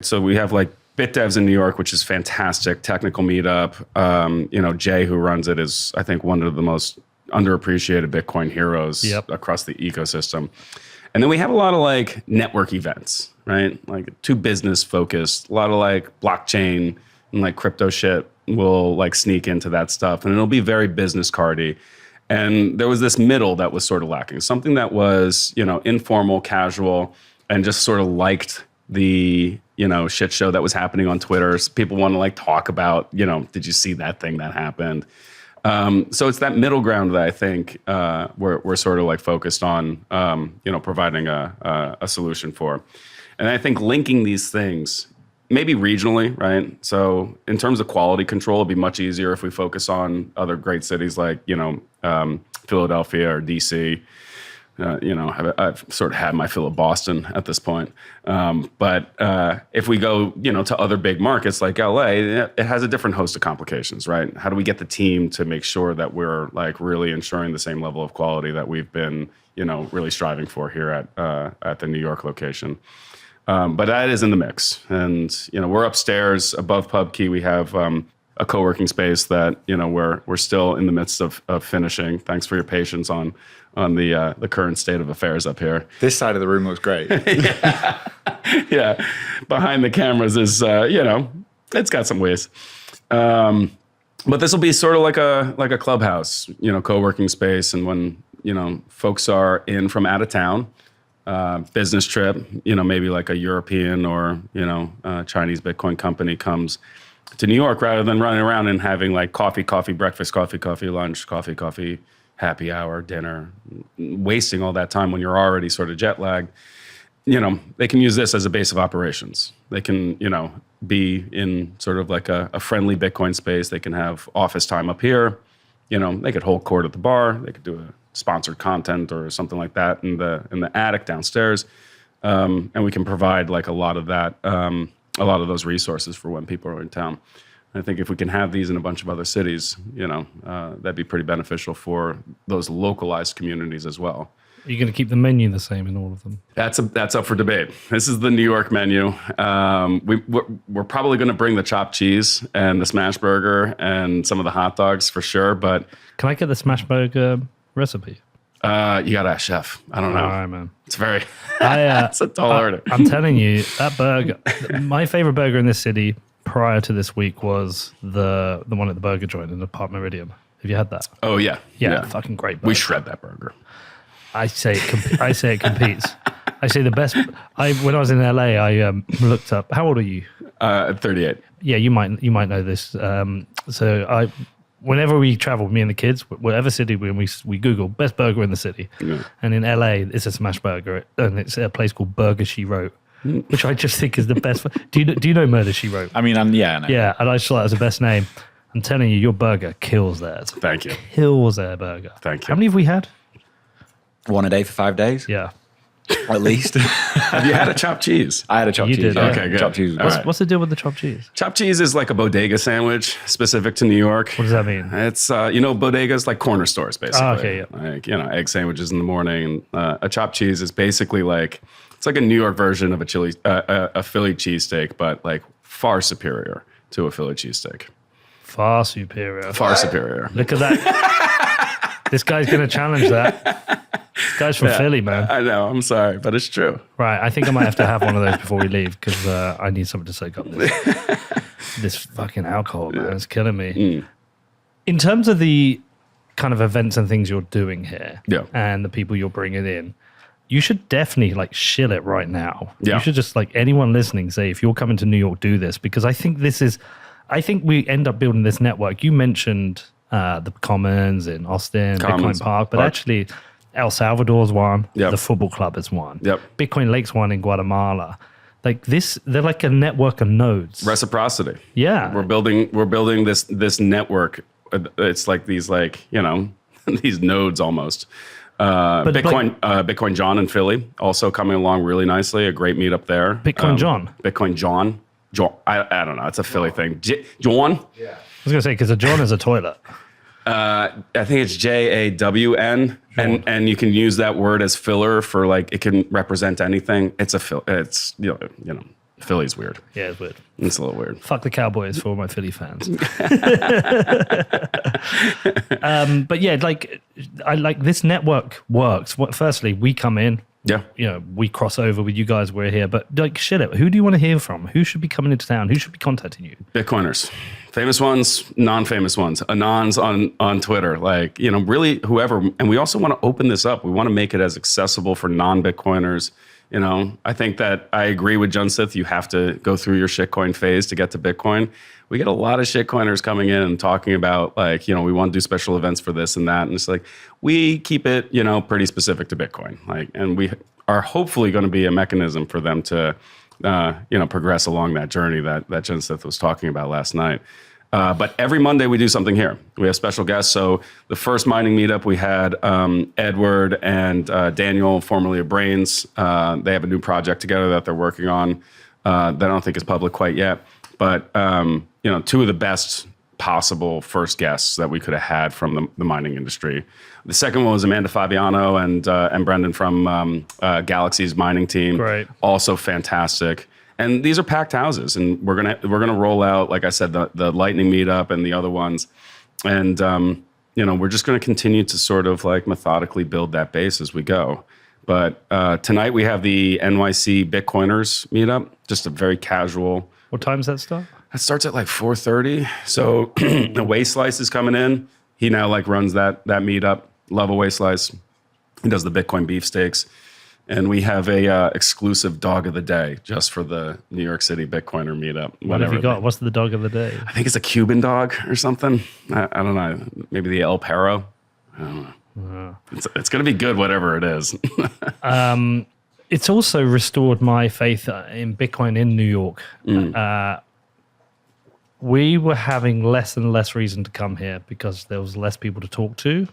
So we have like BitDevs in New York, which is fantastic. Technical meetup. Jay, who runs it, is I think one of the most underappreciated Bitcoin heroes across the ecosystem. And then we have a lot of like network events, right? Like too business focused. A lot of like blockchain and like crypto shit will like sneak into that stuff, and it'll be very business cardy. And there was this middle that was sort of lacking, something that was, informal, casual, and just sort of liked the, shit show that was happening on Twitter. So people want to like talk about, did you see that thing that happened? So it's that middle ground that I think we're sort of like focused on, providing a solution for. And I think linking these things, maybe regionally, right? So in terms of quality control, it'd be much easier if we focus on other great cities like, Philadelphia or DC. I've sort of had my fill of Boston at this point. But if we go, to other big markets like LA, it has a different host of complications, right? How do we get the team to make sure that we're like really ensuring the same level of quality that we've been, really striving for here at the New York location? But that is in the mix. And, we're upstairs above PubKey. We have a co-working space that, we're still in the midst of finishing. Thanks for your patience on the current state of affairs up here. This side of the room looks great. Yeah. Behind the cameras is, it's got some ways. But this will be sort of like a clubhouse, co-working space. And when, folks are in from out of town, business trip, maybe like a European or, Chinese Bitcoin company comes to New York, rather than running around and having like coffee, breakfast, coffee, lunch, coffee, happy hour, dinner, wasting all that time when you're already sort of jet lagged. They can use this as a base of operations. They can, be in sort of like a friendly Bitcoin space. They can have office time up here. They could hold court at the bar. They could do a sponsored content or something like that in the attic downstairs. And we can provide like a lot of that, a lot of those resources for when people are in town. I think if we can have these in a bunch of other cities, that'd be pretty beneficial for those localized communities as well. Are you going to keep the menu the same in all of them? That's up for debate. This is the New York menu. We're probably going to bring the chopped cheese and the smash burger and some of the hot dogs for sure. But can I get the smash burger recipe? You got to ask chef. I don't know. All right, man. It's very. It's a tall order. I'm telling you, that burger. My favorite burger in this city prior to this week was the one at the burger joint in the Park Meridian. Have you had that? Oh yeah, fucking great burger. We shred that burger. I say it competes. I say the best. When I was in LA, I looked up. How old are you? 38. Yeah, you might know this. Whenever we travel, me and the kids, whatever city we Google best burger in the city, and in LA it's a smash burger, and it's a place called Burger She Wrote, which I just think is the best. Do you know Murder She Wrote? I mean, yeah, I know. Yeah, and I just thought that was the best name. I'm telling you, your burger kills theirs. Thank you. Kills their burger. Thank you. How many have we had? One a day for 5 days. Yeah. At least. Have you had a chopped cheese? I had a chopped cheese. Did, yeah. Okay, good. Chopped cheese. What's the deal with the chopped cheese? Chopped cheese is like a bodega sandwich specific to New York. What does that mean? It's, bodegas like corner stores, basically. Oh, okay, yeah. Like, egg sandwiches in the morning. A chopped cheese is basically like, it's like a New York version of a Philly cheesesteak, but like far superior to a Philly cheesesteak. Far superior. Far superior. Look at that. This guy's going to challenge that. This guy's from Philly, man. I know. I'm sorry, but it's true. Right. I think I might have to have one of those before we leave because I need something to soak up this fucking alcohol, man. It's killing me. In terms of the kind of events and things you're doing here and the people you're bringing in, you should definitely like shill it right now. Yeah. You should just like anyone listening say, if you're coming to New York, do this, because I think we end up building this network. You mentioned the Commons in Austin, Bitcoin Park, but actually El Salvador's one, the football club has one, Bitcoin Lake's one in Guatemala. Like this, they're like a network of nodes. Reciprocity. Yeah. We're building this network. It's like these these nodes almost. Bitcoin John in Philly also coming along really nicely. A great meetup there. Bitcoin John. I don't know. It's a Philly thing. John? Yeah. I was going to say, because a John is a toilet. I think it's JAWN, and you can use that word as filler for like, it can represent anything. It's Philly's weird. Yeah, it's weird. It's a little weird. Fuck the Cowboys for all my Philly fans. But yeah, like I like this network works. Firstly, we come in. Yeah. You know, we cross over with you guys. We're here, but like, shit it. Who do you want to hear from? Who should be coming into town? Who should be contacting you? Bitcoiners, famous ones, non-famous ones, anons on Twitter, like, you know, really whoever. And we also want to open this up. We want to make it as accessible for non-Bitcoiners. You know, I think that I agree with Junsith. You have to go through your shitcoin phase to get to Bitcoin. We get a lot of shitcoiners coming in and talking about like, you know, we want to do special events for this and that. And it's like, we keep it, you know, pretty specific to Bitcoin. Like, and we are hopefully going to be a mechanism for them to, you know, progress along that journey that Junsith was talking about last night. But every Monday we do something here. We have special guests. So the first mining meetup we had Edward and Daniel, formerly of Brains. They have a new project together that they're working on that I don't think is public quite yet. But you know, two of the best possible first guests that we could have had from the mining industry. The second one was Amanda Fabiano and Brendan from Galaxy's mining team. Right. Also fantastic. And these are packed houses, and we're gonna roll out, like I said, the Lightning meetup and the other ones, and you know, we're just gonna continue to sort of like methodically build that base as we go. But tonight we have the NYC Bitcoiners meetup, just a very casual. What time does that start? It starts at like 4:30. So the Waste Slice is coming in. He now like runs that meetup. Love a Waste Slice. He does the Bitcoin beefsteaks. And we have a exclusive dog of the day just for the New York City Bitcoiner meetup. What have you got? What's the dog of the day? I think it's a Cuban dog or something. I don't know. Maybe the El Perro. I don't know. It's going to be good, whatever it is. It's also restored my faith in Bitcoin in New York. We were having less and less reason to come here because there was less people to talk to,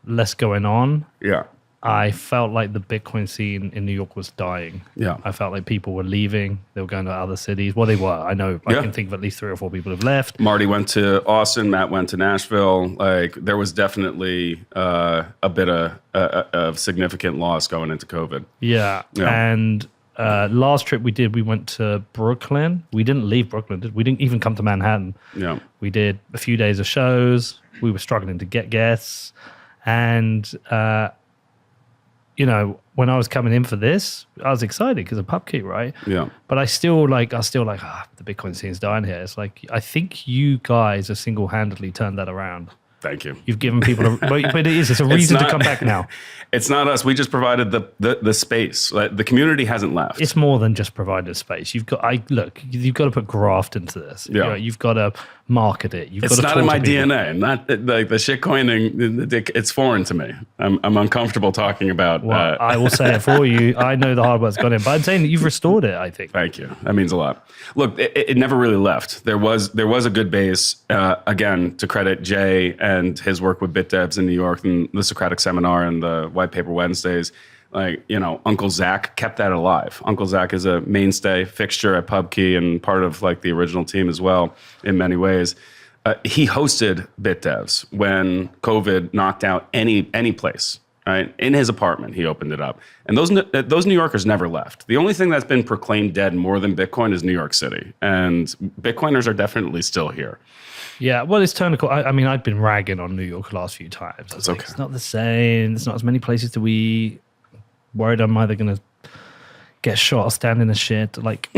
less going on. Yeah. I felt like the Bitcoin scene in New York was dying. Yeah. I felt like people were leaving. They were going to other cities. Well, they were. I know. I can think of at least 3 or 4 people have left. Marty went to Austin. Matt went to Nashville. Like, there was definitely a bit of significant loss going into COVID. Yeah. And last trip we did, we went to Brooklyn. We didn't leave Brooklyn. We didn't even come to Manhattan. Yeah. We did a few days of shows. We were struggling to get guests. And you know, when I was coming in for this, I was excited because of Pacchia, right? Yeah. But I was still like, the Bitcoin scene's dying here. It's like, I think you guys have single-handedly turned that around. Thank you. You've given people, but it's a reason to come back now. It's not us. We just provided the space. Like, the community hasn't left. It's more than just provided space. You've got to put graft into this. Yeah. You've got to market it. It's not in my DNA. Not like the shit coining. It's foreign to me. I'm uncomfortable talking about. Well, I will say it for you. I know the hard work's gone in, but I'm saying that you've restored it, I think. Thank you. That means a lot. Look, it never really left. There was a good base. Again, to credit Jay and his work with BitDevs in New York and the Socratic Seminar and the White Paper Wednesdays. Like, you know, Uncle Zach kept that alive. Uncle Zach is a mainstay fixture at Pubkey and part of like the original team as well in many ways. He hosted BitDevs when COVID knocked out any place. Right? In his apartment, he opened it up. And those New Yorkers never left. The only thing that's been proclaimed dead more than Bitcoin is New York City. And Bitcoiners are definitely still here. Yeah, well, it's turned. I mean, I've been ragging on New York the last few times. It's okay. It's not the same. There's not as many places to eat. Worried I'm either going to get shot or stand in the shit. Like,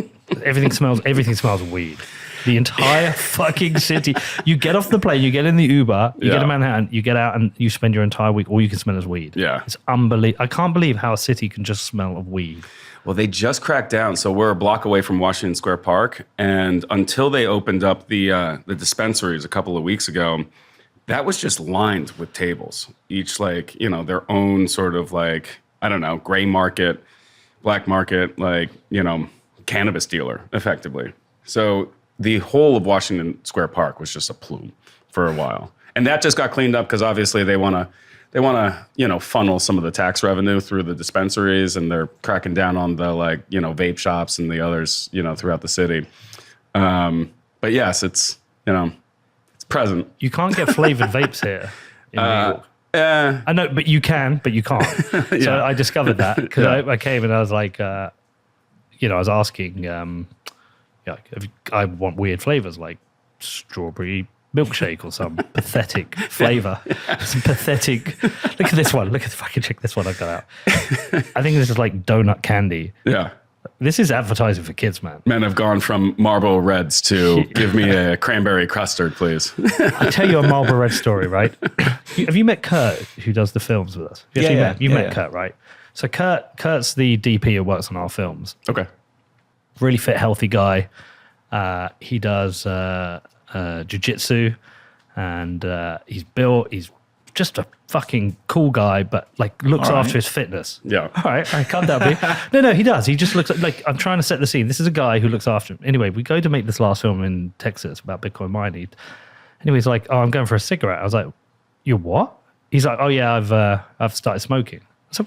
everything smells weed. The entire fucking city. You get off the plane, you get in the Uber, you get to Manhattan, you get out and you spend your entire week, all you can smell is weed. Yeah. It's unbelievable. I can't believe how a city can just smell of weed. Well, they just cracked down. So we're a block away from Washington Square Park. And until they opened up the dispensaries a couple of weeks ago, that was just lined with tables. Each like, you know, their own sort of like, I don't know, gray market, black market, like, you know, cannabis dealer, effectively. So the whole of Washington Square Park was just a plume for a while. And that just got cleaned up because obviously they want to, you know, funnel some of the tax revenue through the dispensaries, and they're cracking down on the, like, you know, vape shops and the others, you know, throughout the city. But yes, it's, you know, it's present. You can't get flavored vapes here in New York. I know, but you can, but you can't. So I discovered that because I came and I was like, you know, I was asking Yeah, I want weird flavors like strawberry milkshake or some pathetic flavor. Some pathetic. Look at this one. Look at the fucking check this one I got out. I think this is like donut candy. Yeah. This is advertising for kids, man. Men have gone from Marlboro Reds to give me a cranberry custard, please. I'll tell you a Marlboro Red story, right? Have you met Kurt, who does the films with us? You met Kurt, right? So Kurt's the DP who works on our films. Okay. Really fit, healthy guy. He does jiu-jitsu, and he's built. He's just a fucking cool guy, but like looks after his fitness. Yeah. All right, calm down, B. No, he does. He just looks like I'm trying to set the scene. This is a guy who looks after him. Anyway, we go to make this last film in Texas about Bitcoin mining. Anyway, he's like, "Oh, I'm going for a cigarette." I was like, "You what?" He's like, "Oh yeah, I've started smoking." So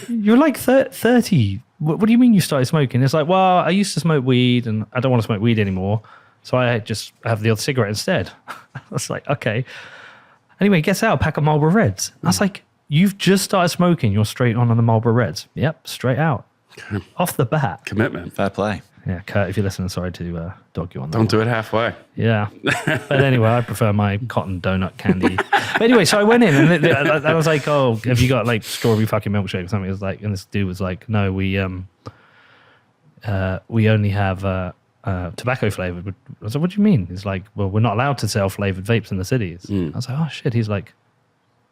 you're like 30. What do you mean you started smoking? It's like, well, I used to smoke weed and I don't want to smoke weed anymore. So I just have the odd cigarette instead. I was like, okay. Anyway, he gets out a pack of Marlboro Reds. I was like, you've just started smoking. You're straight on the Marlboro Reds. Yep, straight out. Off the bat. Commitment. Fair play. Yeah, Kurt, if you're listening, sorry to dog you on that. Don't do it halfway. Yeah. But anyway, I prefer my cotton donut candy. But anyway, so I went in and I was like, oh, have you got like strawberry fucking milkshake or something? It was like, and this dude was like, no, we only have tobacco flavored. I was like, what do you mean? He's like, well, we're not allowed to sell flavored vapes in the cities. I was like, oh shit. He's like,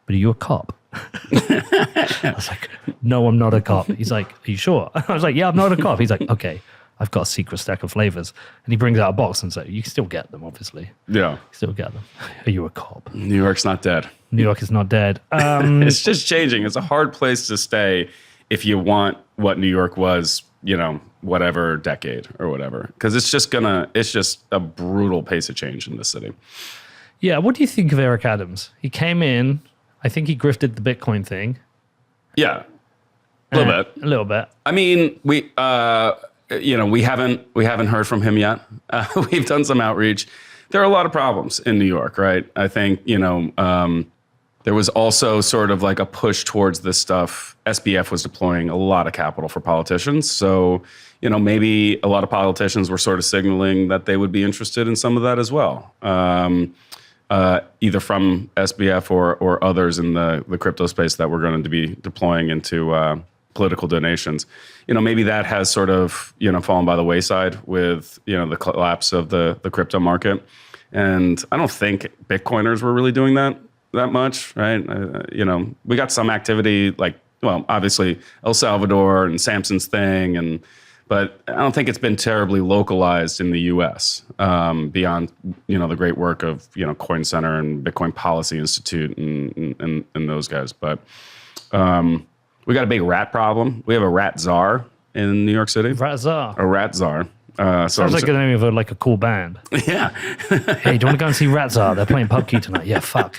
but are you a cop? I was like, no, I'm not a cop. He's like, are you sure? I was like, yeah, I'm not a cop. He's like, okay, I've got a secret stack of flavors. And he brings out a box and says, you can still get them, obviously. Yeah. You still get them. Are you a cop? New York's not dead. New York is not dead. It's just changing. It's a hard place to stay if you want what New York was, whatever decade or whatever. Because it's just a brutal pace of change in this city. Yeah. What do you think of Eric Adams? He came in, I think he grifted the Bitcoin thing. Yeah. A little bit. I mean, we haven't heard from him yet. We've done some outreach. There are a lot of problems in New York, right? I think, there was also sort of like a push towards this stuff. SBF was deploying a lot of capital for politicians. So, maybe a lot of politicians were sort of signaling that they would be interested in some of that as well. Either from SBF or others in the crypto space that we're going to be deploying into political donations. Maybe that has sort of, fallen by the wayside with, the collapse of the crypto market. And I don't think Bitcoiners were really doing that much, right? We got some activity like, well, obviously El Salvador and Samson's thing, but I don't think it's been terribly localized in the U.S. Beyond, the great work of, Coin Center and Bitcoin Policy Institute and those guys. But we got a big rat problem. We have a rat czar in New York City. Rat czar. A rat czar. Sounds like the name of a cool band. Yeah. Hey, do you want to go and see Rat Czar? They're playing Pacchia tonight. Yeah, fuck.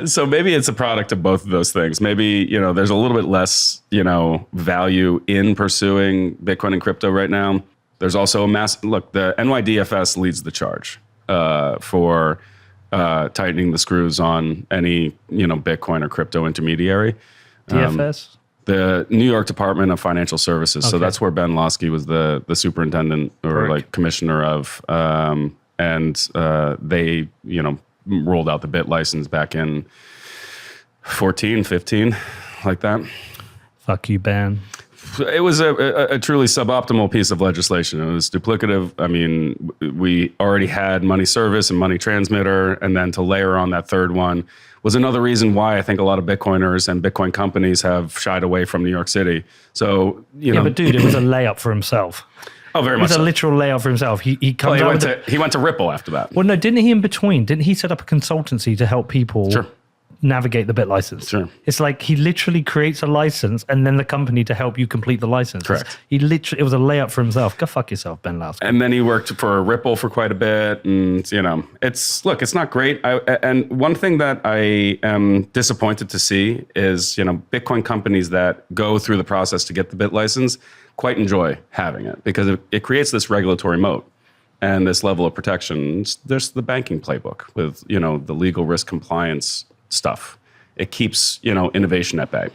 So maybe it's a product of both of those things. Maybe, there's a little bit less, value in pursuing Bitcoin and crypto right now. There's also the NYDFS leads the charge for tightening the screws on any, Bitcoin or crypto intermediary. DFS? The New York Department of Financial Services. Okay. So that's where Ben Losky was the superintendent or like commissioner of. And they, rolled out the BIT license back in 14, 15, like that. Fuck you, Ben. It was a truly suboptimal piece of legislation. It was duplicative. I mean, we already had money service and money transmitter, and then to layer on that third one was another reason why I think a lot of Bitcoiners and Bitcoin companies have shied away from New York City. So, Yeah, but dude, it was a layup for himself. Oh, very much. It was a literal layout for himself. He went to Ripple after that. Well, no, didn't he in between? Didn't he set up a consultancy to help people navigate the BIT license? Sure. It's like he literally creates a license and then the company to help you complete the license. Correct. It was a layup for himself. Go fuck yourself, Ben Lowski. And then he worked for Ripple for quite a bit. And, it's not great. And one thing that I am disappointed to see is, Bitcoin companies that go through the process to get the BIT license quite enjoy having it because it creates this regulatory moat and this level of protection. There's the banking playbook with, the legal risk compliance stuff. It keeps, innovation at bay.